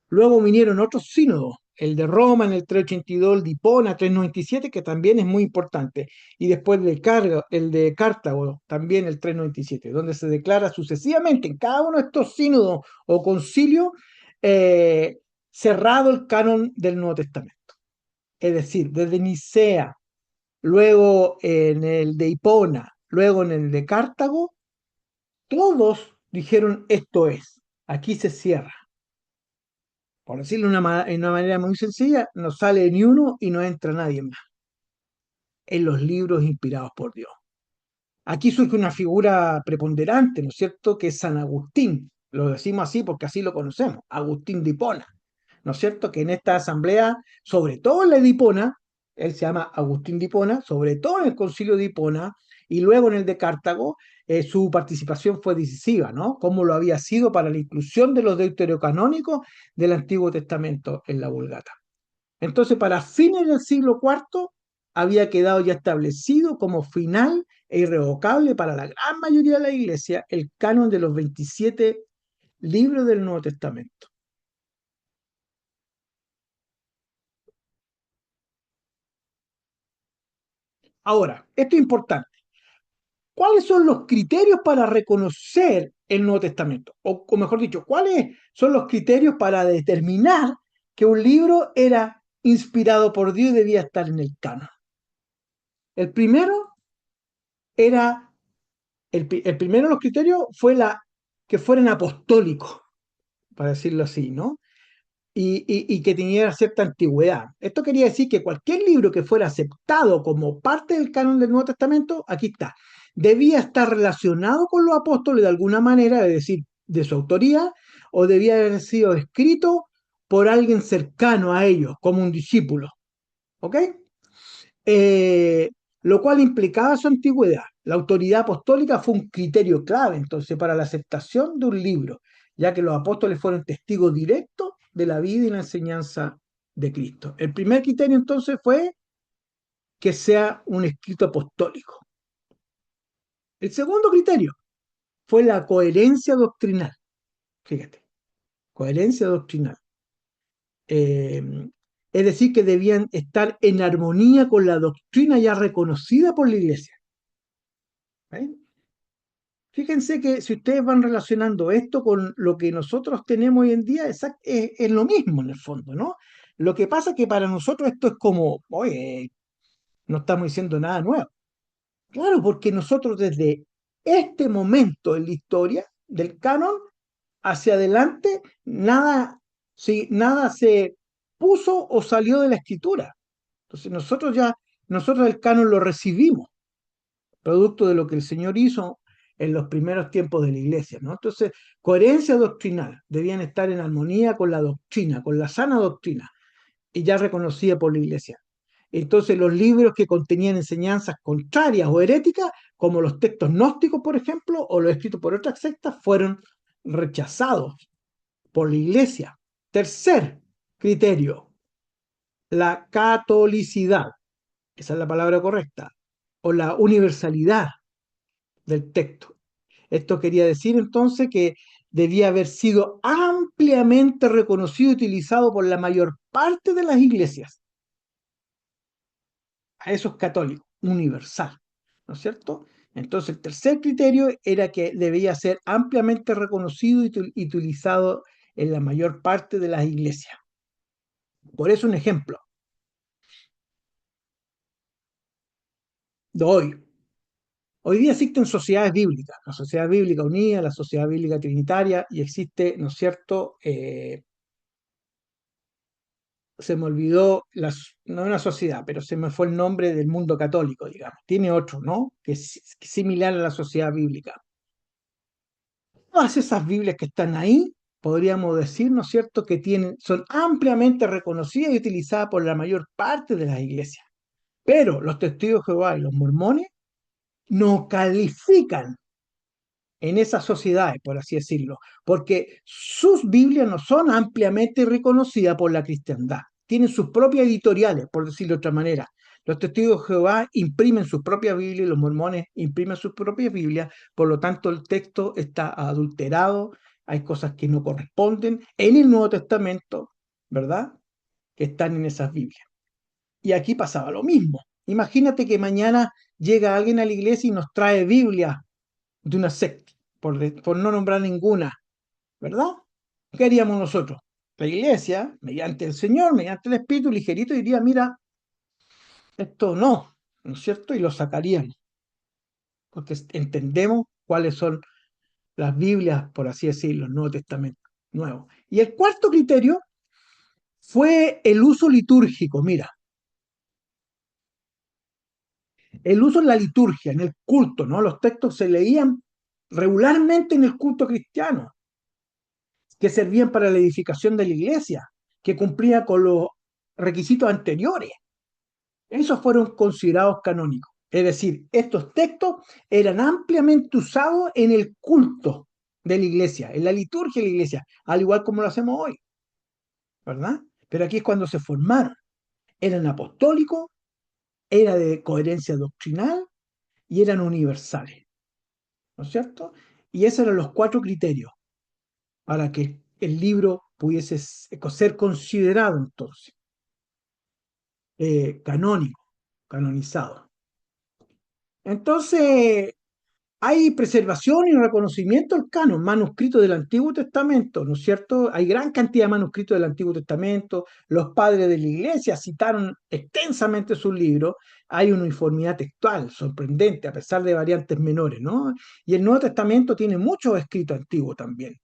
Luego vinieron otros sínodos, el de Roma en el 382, el de Hipona 397, que también es muy importante, y después el de Cartago, también el 397, donde se declara sucesivamente en cada uno de estos sínodos o concilios eh, cerrado el canon del Nuevo Testamento. Es decir, desde Nicea, luego en el de Hipona, luego en el de Cartago, todos dijeron esto es, aquí se cierra. Por decirlo de una manera muy sencilla, no sale ni uno y no entra nadie más en los libros inspirados por Dios. Aquí surge una figura preponderante, ¿no es cierto?, que es San Agustín. Lo decimos así porque así lo conocemos, Agustín de Hipona, ¿no es cierto?, que en esta asamblea, sobre todo en la de Hipona, él se llama Agustín de Hipona, sobre todo en el concilio de Hipona y luego en el de Cartago, su participación fue decisiva, ¿no? Como lo había sido para la inclusión de los deuterocanónicos del Antiguo Testamento en la Vulgata. Entonces, para fines del siglo IV, había quedado ya establecido como final e irrevocable para la gran mayoría de la iglesia el canon de los 27 libros del Nuevo Testamento. Ahora, esto es importante. ¿Cuáles son los criterios para reconocer el Nuevo Testamento? O mejor dicho, ¿cuáles son los criterios para determinar que un libro era inspirado por Dios y debía estar en el canon? El primero era el primero de los criterios fue que fueran apostólicos, para decirlo así, ¿no? Y que tuviera cierta antigüedad. Esto quería decir que cualquier libro que fuera aceptado como parte del canon del Nuevo Testamento, aquí está, debía estar relacionado con los apóstoles de alguna manera, es decir, de su autoría, o debía haber sido escrito por alguien cercano a ellos, como un discípulo. ¿Ok? eh, lo cual implicaba su antigüedad. La autoridad apostólica fue un criterio clave entonces para la aceptación de un libro, ya que los apóstoles fueron testigos directos de la vida y la enseñanza de Cristo. El primer criterio entonces fue que sea un escrito apostólico. El segundo criterio fue la coherencia doctrinal. Fíjate, coherencia doctrinal. Es decir, que debían estar en armonía con la doctrina ya reconocida por la iglesia. ¿Eh? Fíjense que si ustedes van relacionando esto con lo que nosotros tenemos hoy en día, es lo mismo en el fondo, ¿no? Lo que pasa es que para nosotros esto es como, oye, no estamos diciendo nada nuevo. Claro, porque nosotros desde este momento en la historia del canon hacia adelante, nada, sí, nada se puso o salió de la escritura. Entonces nosotros el canon lo recibimos producto de lo que el Señor hizo en los primeros tiempos de la iglesia, ¿no? Entonces, coherencia doctrinal, debían estar en armonía con la doctrina, con la sana doctrina, y ya reconocida por la iglesia. Entonces, los libros que contenían enseñanzas contrarias o heréticas, como los textos gnósticos, por ejemplo, o los escritos por otras sectas, fueron rechazados por la iglesia. Tercer criterio, la catolicidad, esa es la palabra correcta, o la universalidad del texto. Esto quería decir entonces que debía haber sido ampliamente reconocido y utilizado por la mayor parte de las iglesias. A eso es católico, universal, ¿no es cierto? Entonces el tercer criterio era que debía ser ampliamente reconocido y utilizado en la mayor parte de las iglesias. Por eso un ejemplo de hoy. Hoy día existen sociedades bíblicas, la Sociedad Bíblica Unida, la Sociedad Bíblica Trinitaria, y existe, ¿no es cierto?, se me olvidó, no una sociedad, pero se me fue el nombre del mundo católico, digamos. Tiene otro, ¿no? Que es similar a la sociedad bíblica. Todas esas Biblias que están ahí, podríamos decir, ¿no es cierto?, que son ampliamente reconocidas y utilizadas por la mayor parte de las iglesias. Pero los testigos de Jehová y los mormones no califican en esas sociedades, por así decirlo, porque sus Biblias no son ampliamente reconocidas por la cristiandad. Tienen sus propias editoriales, por decirlo de otra manera. Los testigos de Jehová imprimen sus propias Biblias y los mormones imprimen sus propias Biblias, por lo tanto el texto está adulterado, hay cosas que no corresponden en el Nuevo Testamento, ¿verdad? Que están en esas Biblias. Y aquí pasaba lo mismo. Imagínate que mañana llega alguien a la iglesia y nos trae Biblia de una secta, por no nombrar ninguna, ¿verdad? ¿Qué haríamos nosotros? La iglesia, mediante el Señor, mediante el Espíritu, ligerito diría, mira, esto no, ¿no es cierto? Y lo sacaríamos, porque entendemos cuáles son las Biblias, por así decirlo, el Nuevo Testamento nuevo. Y el cuarto criterio fue el uso litúrgico. Mira, el uso en la liturgia, en el culto, ¿no? Los textos se leían regularmente en el culto cristiano, que servían para la edificación de la iglesia, que cumplía con los requisitos anteriores. Esos fueron considerados canónicos. Es decir, estos textos eran ampliamente usados en el culto de la iglesia, en la liturgia de la iglesia, al igual como lo hacemos hoy, ¿verdad? Pero aquí es cuando se formaron. Eran apostólicos, era de coherencia doctrinal y eran universales, ¿no es cierto? Y esos eran los cuatro criterios para que el libro pudiese ser considerado entonces canónico, canonizado. Entonces, hay preservación y reconocimiento del canon, manuscritos del Antiguo Testamento, ¿no es cierto? Hay gran cantidad de manuscritos del Antiguo Testamento, los padres de la Iglesia citaron extensamente sus libros, hay una uniformidad textual sorprendente, a pesar de variantes menores, ¿no? Y el Nuevo Testamento tiene muchos escritos antiguos también.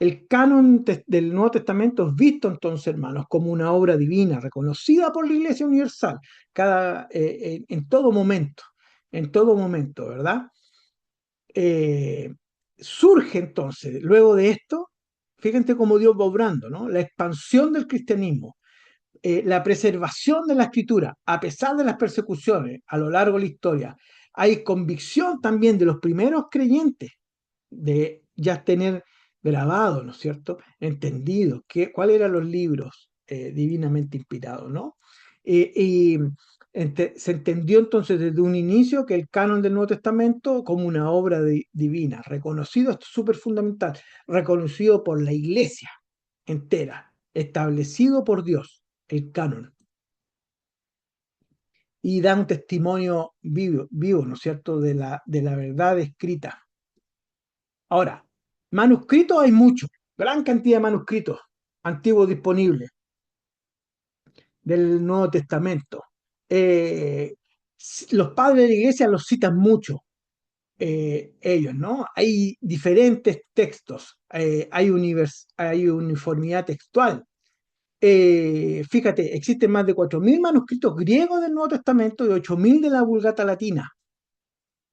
El canon del Nuevo Testamento es visto entonces, hermanos, como una obra divina, reconocida por la Iglesia Universal, en todo momento, ¿verdad? Eh, Surge entonces, luego de esto, fíjense cómo Dios va obrando, ¿no? La expansión del cristianismo, la preservación de la escritura, a pesar de las persecuciones a lo largo de la historia. Hay convicción también de los primeros creyentes de ya tener grabado, ¿no es cierto?, entendido cuáles eran los libros divinamente inspirados, ¿no? Y se entendió entonces desde un inicio que el canon del Nuevo Testamento como una obra divina, reconocido, esto es súper fundamental, reconocido por la iglesia entera, establecido por Dios, el canon, y da un testimonio vivo, ¿no es cierto?, de la verdad escrita. Ahora, manuscritos hay muchos, gran cantidad de manuscritos antiguos disponibles del Nuevo Testamento. Eh, los padres de la iglesia los citan mucho, ellos, ¿no? Hay diferentes textos, hay uniformidad textual. Fíjate, existen más de 4.000 manuscritos griegos del Nuevo Testamento y 8.000 de la Vulgata Latina.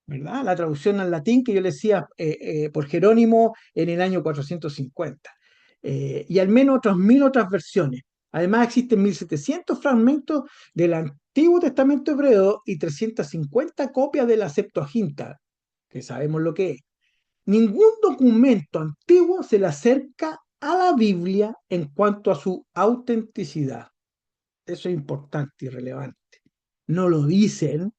¿Verdad? La traducción al latín que yo le decía por Jerónimo en el año 450. Y al menos otras 1.000 otras versiones. Además existen 1.700 fragmentos del Antiguo Testamento hebreo y 350 copias de la Septuaginta, que sabemos lo que es. Ningún documento antiguo se le acerca a la Biblia en cuanto a su autenticidad. Eso es importante y relevante. No lo dicen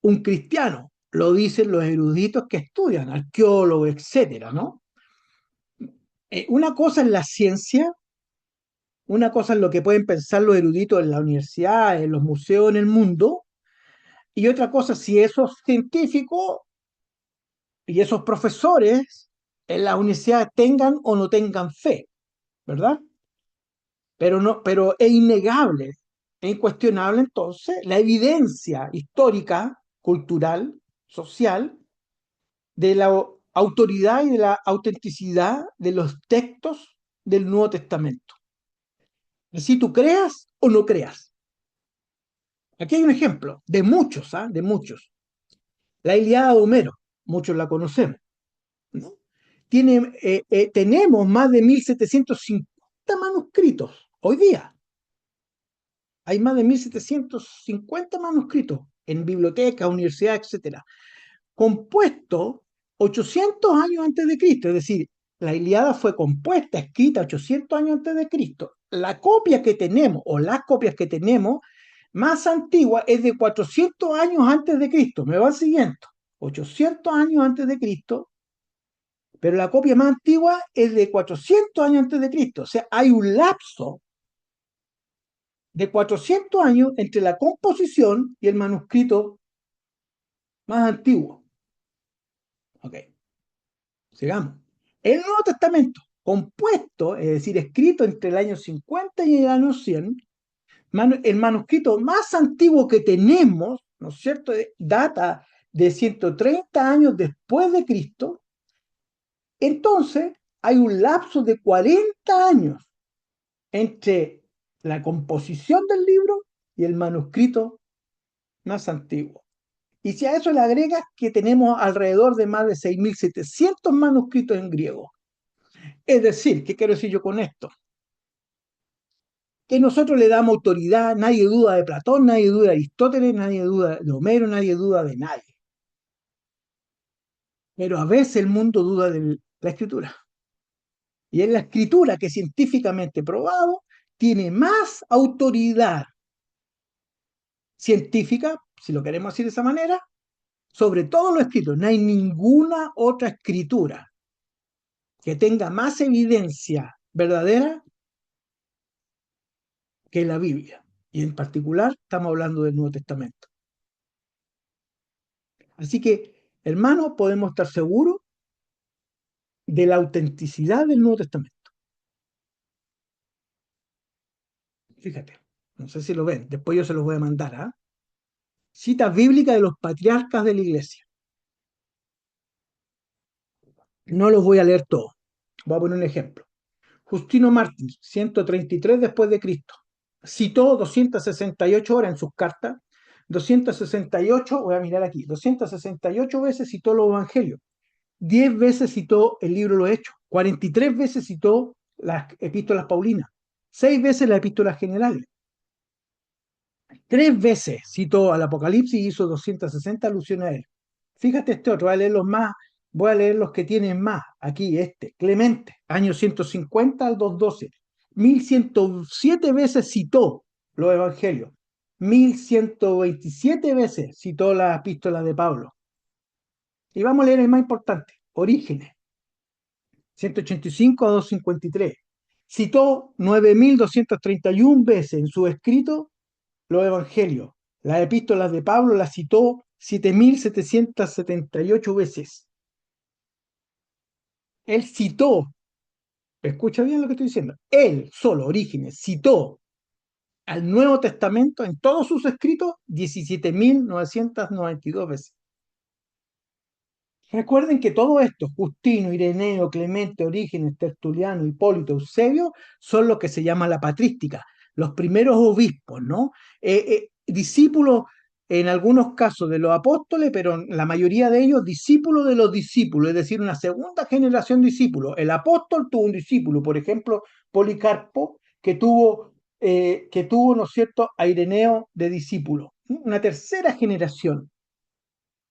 un cristiano, lo dicen los eruditos que estudian, arqueólogos, etcétera, ¿no? Una cosa es la ciencia, una cosa es lo que pueden pensar los eruditos en la universidad, en los museos, en el mundo, y otra cosa si esos científicos y esos profesores en la universidad tengan o no tengan fe, ¿verdad? Pero es innegable, es incuestionable entonces la evidencia histórica, cultural, social de la autoridad y de la autenticidad de los textos del Nuevo Testamento. Así tú creas o no creas. Aquí hay un ejemplo, de muchos, ¿ah? De muchos. La Ilíada de Homero, muchos la conocemos, ¿no? Tenemos más de 1750 manuscritos hoy día. Hay más de 1750 manuscritos en bibliotecas, universidades, etcétera, compuesto 800 años antes de Cristo, es decir, la Ilíada fue compuesta, escrita 800 años antes de Cristo. La copia que tenemos, o las copias que tenemos, más antigua es de 400 años antes de Cristo. ¿Me va siguiendo? 800 años antes de Cristo, pero la copia más antigua es de 400 años antes de Cristo. O sea, hay un lapso de 400 años entre la composición y el manuscrito más antiguo. Ok. Sigamos. El Nuevo Testamento, compuesto, es decir, escrito entre el año 50 y el año 100, el manuscrito más antiguo que tenemos, ¿no es cierto?, data de 130 años después de Cristo. Entonces, hay un lapso de 40 años entre la composición del libro y el manuscrito más antiguo. Y si a eso le agregas que tenemos alrededor de más de 6.700 manuscritos en griego. Es decir, ¿qué quiero decir yo con esto? Que nosotros le damos autoridad, nadie duda de Platón, nadie duda de Aristóteles, nadie duda de Homero, nadie duda de nadie. Pero a veces el mundo duda de la escritura. Y es la escritura que científicamente probado tiene más autoridad científica, si lo queremos decir de esa manera, sobre todo lo escrito. No hay ninguna otra escritura que tenga más evidencia verdadera que la Biblia. Y en particular estamos hablando del Nuevo Testamento. Así que, hermanos, podemos estar seguros de la autenticidad del Nuevo Testamento. Fíjate, no sé si lo ven, después yo se los voy a mandar. ¿Ah? Citas bíblicas de los patriarcas de la iglesia. No los voy a leer todos. Voy a poner un ejemplo. Justino Mártir, 133 después de Cristo, citó 268 horas en sus cartas, 268, voy a mirar aquí, 268 veces citó los evangelios, 10 veces citó el libro de los Hechos, 43 veces citó las epístolas paulinas, 6 veces las epístolas generales, 3 veces citó al Apocalipsis y hizo 260 alusiones a él. Fíjate este otro, voy a leer los más, voy a leer los que tienen más. Aquí Clemente, año 150 al 212. 1107 veces citó los evangelios. 1127 veces citó las epístolas de Pablo. Y vamos a leer el más importante, Orígenes, 185 a 253. Citó 9231 veces en su escrito los evangelios. Las epístolas de Pablo las citó 7.778 veces. Él citó, escucha bien lo que estoy diciendo, él solo, Orígenes, citó al Nuevo Testamento en todos sus escritos 17.992 veces. Recuerden que todo esto, Justino, Ireneo, Clemente, Orígenes, Tertuliano, Hipólito, Eusebio, son lo que se llama la patrística, los primeros obispos, ¿no? Discípulos, en algunos casos, de los apóstoles, pero la mayoría de ellos discípulos de los discípulos, es decir, una segunda generación de discípulos. El apóstol tuvo un discípulo, por ejemplo, Policarpo, que tuvo, ¿no es cierto?, a Ireneo de discípulo. Una tercera generación,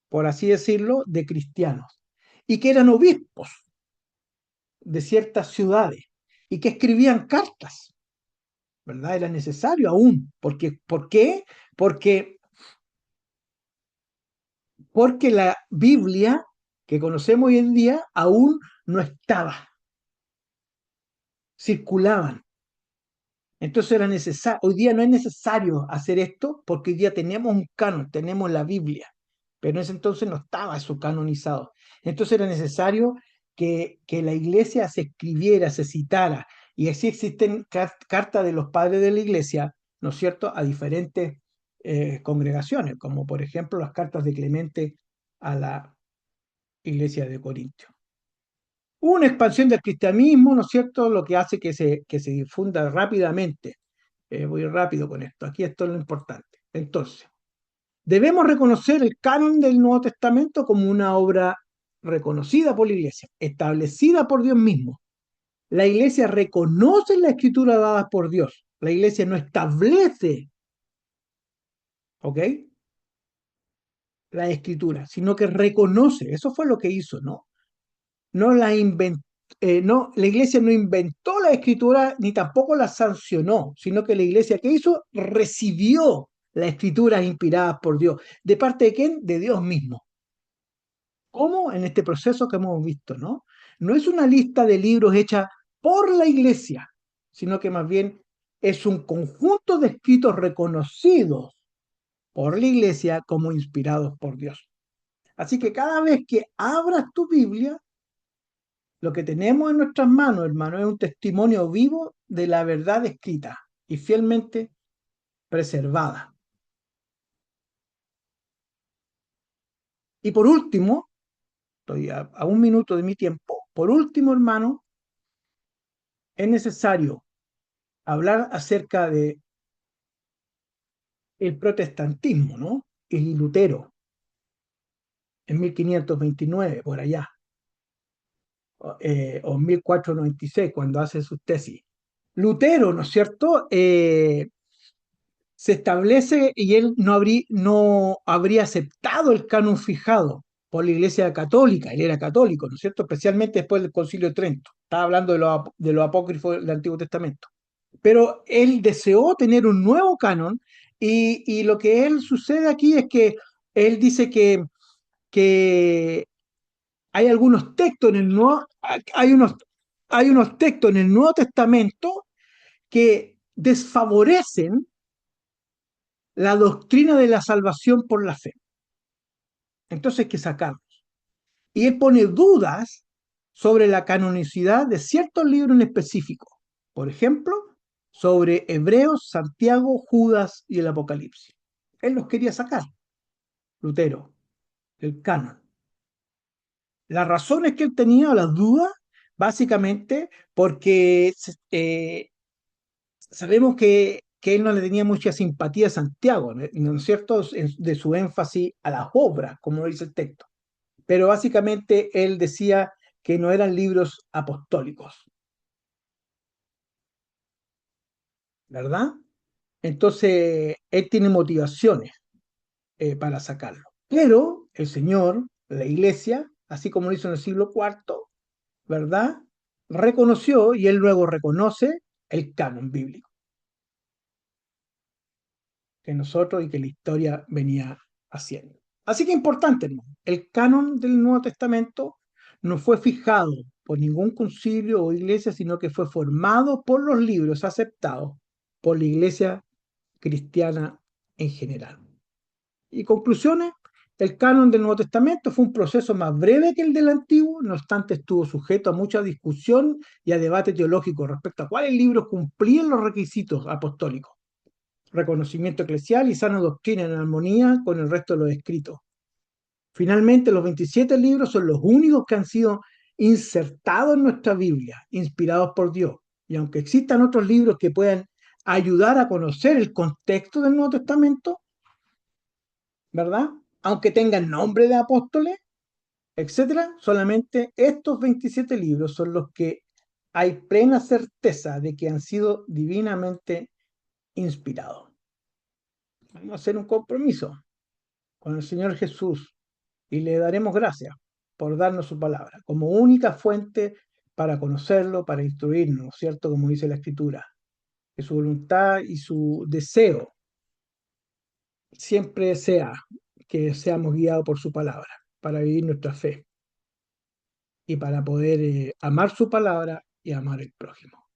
por así decirlo, de cristianos, y que eran obispos de ciertas ciudades y que escribían cartas, ¿verdad? Era necesario aún. ¿Por qué? Porque, porque la Biblia que conocemos hoy en día aún no estaba, circulaban. Entonces era necesario, hoy día no es necesario hacer esto porque hoy día tenemos un canon, tenemos la Biblia, pero en ese entonces no estaba eso canonizado. Entonces era necesario que la iglesia se escribiera, se citara, y así existen cartas de los padres de la iglesia, ¿no es cierto?, a diferentes congregaciones, como por ejemplo las cartas de Clemente a la iglesia de Corintio. Una expansión del cristianismo, ¿no es cierto?, lo que hace que se difunda rápidamente. Voy rápido con esto, aquí esto es lo importante. Entonces, debemos reconocer el canon del Nuevo Testamento como una obra reconocida por la Iglesia, establecida por Dios mismo. La Iglesia reconoce la escritura dada por Dios. La Iglesia no establece, ¿ok?, la escritura, sino que reconoce. Eso fue lo que hizo, ¿no? No la inventó. No, la iglesia no inventó la escritura ni tampoco la sancionó, sino que la iglesia, ¿qué hizo? Recibió las escrituras inspiradas por Dios. ¿De parte de quién? De Dios mismo. ¿Cómo? En este proceso que hemos visto, ¿no? No es una lista de libros hecha por la iglesia, sino que más bien es un conjunto de escritos reconocidos por la iglesia como inspirados por Dios. Así que cada vez que abras tu Biblia, lo que tenemos en nuestras manos, hermano, es un testimonio vivo de la verdad escrita y fielmente preservada. Y por último, estoy a un minuto de mi tiempo, por último, hermano, es necesario hablar acerca de el protestantismo, ¿no? Y Lutero, en 1529, por allá, o 1496, cuando hace sus tesis. Lutero, ¿no es cierto? Se establece y él no habría aceptado el canon fijado por la Iglesia Católica, él era católico, ¿no es cierto? Especialmente después del Concilio de Trento. Estaba hablando de lo apócrifo del Antiguo Testamento. Pero él deseó tener un nuevo canon y lo que él sucede aquí es que él dice que hay algunos textos en el Nuevo, hay unos textos en el Nuevo Testamento que desfavorecen la doctrina de la salvación por la fe. Entonces hay que sacarlos. Y él pone dudas sobre la canonicidad de ciertos libros en específico. Por ejemplo, sobre Hebreos, Santiago, Judas y el Apocalipsis. Él los quería sacar, Lutero, el canon. Las razones que él tenía, las dudas, básicamente porque sabemos que él no le tenía mucha simpatía a Santiago, ¿no es cierto?, de su énfasis a las obras, como dice el texto. Pero básicamente él decía que no eran libros apostólicos, ¿verdad? Entonces, él tiene motivaciones para sacarlo. Pero el Señor, la Iglesia, así como lo hizo en el siglo IV, ¿verdad? Reconoció, y él luego reconoce, el canon bíblico que nosotros y que la historia venía haciendo. Así que importante, hermano, el canon del Nuevo Testamento no fue fijado por ningún concilio o iglesia, sino que fue formado por los libros aceptados por la iglesia cristiana en general. Y conclusiones, el canon del Nuevo Testamento fue un proceso más breve que el del Antiguo, no obstante estuvo sujeto a mucha discusión y a debate teológico respecto a cuáles libros cumplían los requisitos apostólicos, reconocimiento eclesial y sana doctrina en armonía con el resto de los escritos. Finalmente, los 27 libros son los únicos que han sido insertados en nuestra Biblia, inspirados por Dios. Y aunque existan otros libros que puedan ayudar a conocer el contexto del Nuevo Testamento, ¿verdad? Aunque tengan nombre de apóstoles, etcétera, solamente estos 27 libros son los que hay plena certeza de que han sido divinamente inspirados. Vamos a hacer un compromiso con el Señor Jesús y le daremos gracias por darnos su palabra como única fuente para conocerlo, para instruirnos, ¿cierto? Como dice la Escritura, que su voluntad y su deseo siempre sea que seamos guiados por su palabra para vivir nuestra fe y para poder amar su palabra y amar el prójimo.